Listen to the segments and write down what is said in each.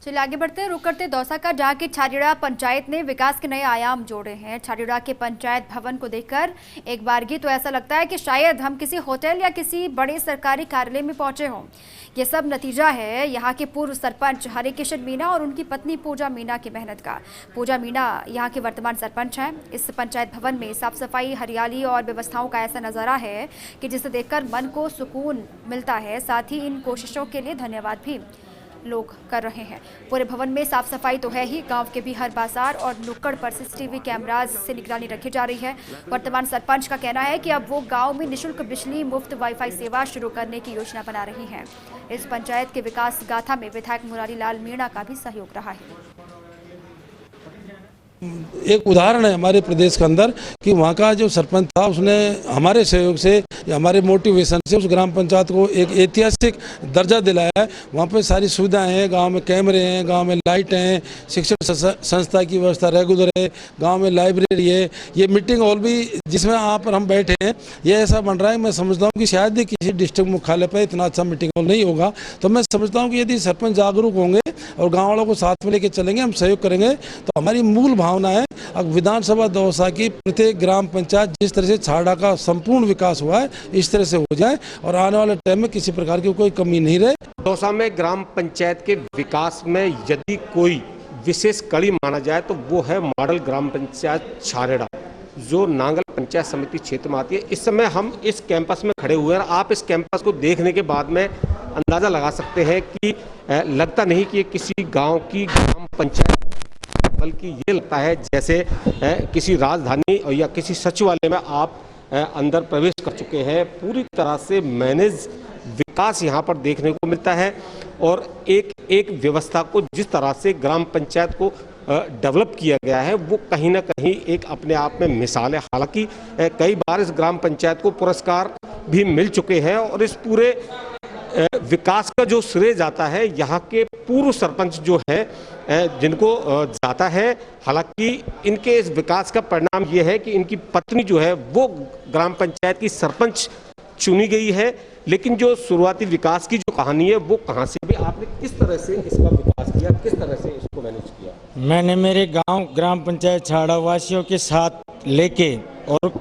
चलिए आगे बढ़ते हैं, रुक करते दौसा का, जहां की छारीड़ा पंचायत ने विकास के नए आयाम जोड़े हैं। छारीड़ा के पंचायत भवन को देखकर एक बारगी तो ऐसा लगता है कि शायद हम किसी होटल या किसी बड़े सरकारी कार्यालय में पहुंचे हों। ये सब नतीजा है यहाँ के पूर्व सरपंच हरिकिशन मीणा और उनकी पत्नी पूजा मीणा की मेहनत का। पूजा मीणा यहाँ के वर्तमान सरपंच हैं। इस पंचायत भवन में साफ सफाई, हरियाली और व्यवस्थाओं का ऐसा नज़ारा है कि जिसे देखकर मन को सुकून मिलता है। साथ ही इन कोशिशों के लिए धन्यवाद भी लोग कर रहे हैं। पूरे भवन में साफ सफाई तो है ही, गांव के भी हर बाजार और नुक्कड़ पर सीसीटीवी कैमराज से निगरानी रखी जा रही है। वर्तमान सरपंच का कहना है कि अब वो गांव में निःशुल्क बिजली, मुफ्त वाईफाई सेवा शुरू करने की योजना बना रही हैं। इस पंचायत के विकास गाथा में विधायक मुरारी लाल मीणा का भी सहयोग रहा है। एक उदाहरण है हमारे प्रदेश के अंदर कि वहाँ का जो सरपंच था उसने हमारे सहयोग से, हमारे मोटिवेशन से उस ग्राम पंचायत को एक ऐतिहासिक दर्जा दिलाया है। वहाँ पे सारी सुविधाएं हैं, गांव में कैमरे हैं, गांव में लाइट हैं, शिक्षण संस्था की व्यवस्था रेगुलर है, गांव में लाइब्रेरी है, ये मीटिंग हॉल भी जिसमें आप और हम बैठे हैं ये ऐसा बन रहा है। मैं समझता हूँ कि शायद ही किसी डिस्ट्रिक्ट मुख्यालय पर इतना अच्छा मीटिंग हॉल नहीं होगा। तो मैं समझता हूँ कि यदि सरपंच जागरूक होंगे और गाँव वालों को साथ में लेकर चलेंगे, हम सहयोग करेंगे, तो हमारी मूल भावना है अब विधानसभा दौसा की प्रत्येक ग्राम पंचायत जिस तरह से छारड़ा का संपूर्ण विकास हुआ है इस तरह से हो जाए और आने वाले टाइम में किसी प्रकार की कोई कमी नहीं रहे। दौसा में ग्राम पंचायत के विकास में यदि कोई विशेष कड़ी माना जाए तो वो है मॉडल ग्राम पंचायत छारेड़ा, जो नांगल पंचायत समिति क्षेत्र में आती है। इस समय हम इस कैंपस में खड़े हुए हैं। आप इस कैंपस को देखने के बाद में अंदाजा लगा सकते हैं कि लगता नहीं कि किसी गाँव की ग्राम पंचायत, बल्कि ये लगता है जैसे किसी राजधानी या किसी सचिवालय में आप अंदर प्रवेश कर चुके हैं। पूरी तरह से मैनेज विकास यहाँ पर देखने को मिलता है और एक एक व्यवस्था को जिस तरह से ग्राम पंचायत को डेवलप किया गया है वो कहीं ना कहीं एक अपने आप में मिसाल है। हालांकि कई बार इस ग्राम पंचायत को पुरस्कार भी मिल चुके हैं और इस पूरे विकास का जो श्रेय जाता है यहाँ के पूर्व सरपंच जो है जिनको जाता है। हालांकि इनके इस विकास का परिणाम ये है कि इनकी पत्नी जो है वो ग्राम पंचायत की सरपंच चुनी गई है। लेकिन जो शुरुआती विकास की जो कहानी है वो कहाँ से भी आपने किस तरह से इसका विकास किया, किस तरह से इसको मैनेज किया? मैंने मेरे गांव ग्राम पंचायत छारड़ा वासियों के साथ लेके और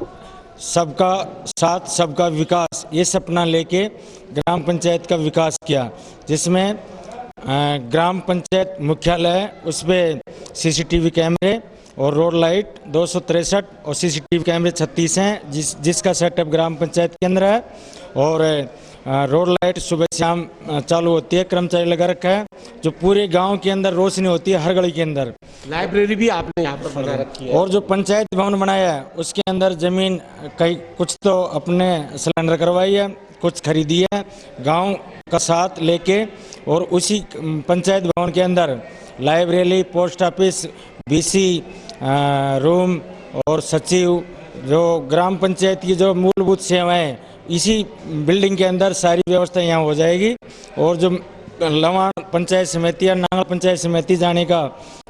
सबका साथ सबका विकास ये सपना लेके ग्राम पंचायत का विकास किया, जिसमें ग्राम पंचायत मुख्यालय है, उस पर सीसीटीवी कैमरे और रोड लाइट 263 और सीसीटीवी कैमरे 36 हैं, जिसका सेटअप ग्राम पंचायत के अंदर है। और रोड लाइट सुबह शाम चालू होती है, कर्मचारी लगा रखा है, जो पूरे गांव के अंदर रोशनी होती है हर गली के अंदर। लाइब्रेरी भी आपने यहाँ पर बना रखी है। और जो पंचायत भवन बनाया है उसके अंदर जमीन कई कुछ तो अपने सिलेंडर करवाई है, कुछ खरीदी है गांव का साथ लेके। और उसी पंचायत भवन के अंदर library, post office, BC room और सचिव, जो ग्राम पंचायत की जो मूलभूत सेवाएं इसी बिल्डिंग के अंदर सारी व्यवस्था यहाँ हो जाएगी। और जो लवाण पंचायत समिति या नांगल पंचायत समिति जाने का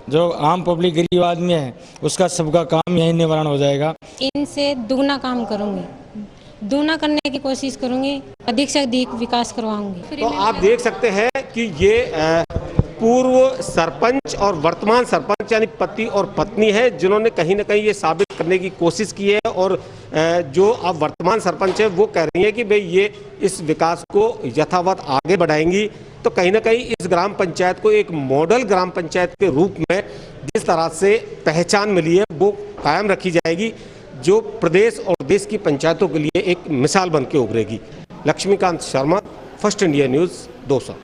जो आम पब्लिक गरीब आदमी है उसका सबका काम यही निवारण हो जाएगा। इनसे दुगना काम करूंगी, दुगना करने की कोशिश करूंगी, अधिक से अधिक विकास करवाऊंगी। तो आप देख सकते हैं कि ये पूर्व सरपंच और वर्तमान सरपंच यानी पति और पत्नी है, जिन्होंने कहीं ना कहीं ये साबित करने की कोशिश की है। और जो अब वर्तमान सरपंच है वो कह रही है कि भाई ये इस विकास को यथावत आगे बढ़ाएंगी। तो कहीं ना कहीं इस ग्राम पंचायत को एक मॉडल ग्राम पंचायत के रूप में जिस तरह से पहचान मिली है वो कायम रखी जाएगी, जो प्रदेश और देश की पंचायतों के लिए एक मिसाल बन के उभरेगी। Laxmikant Sharma, first India news, Dausa.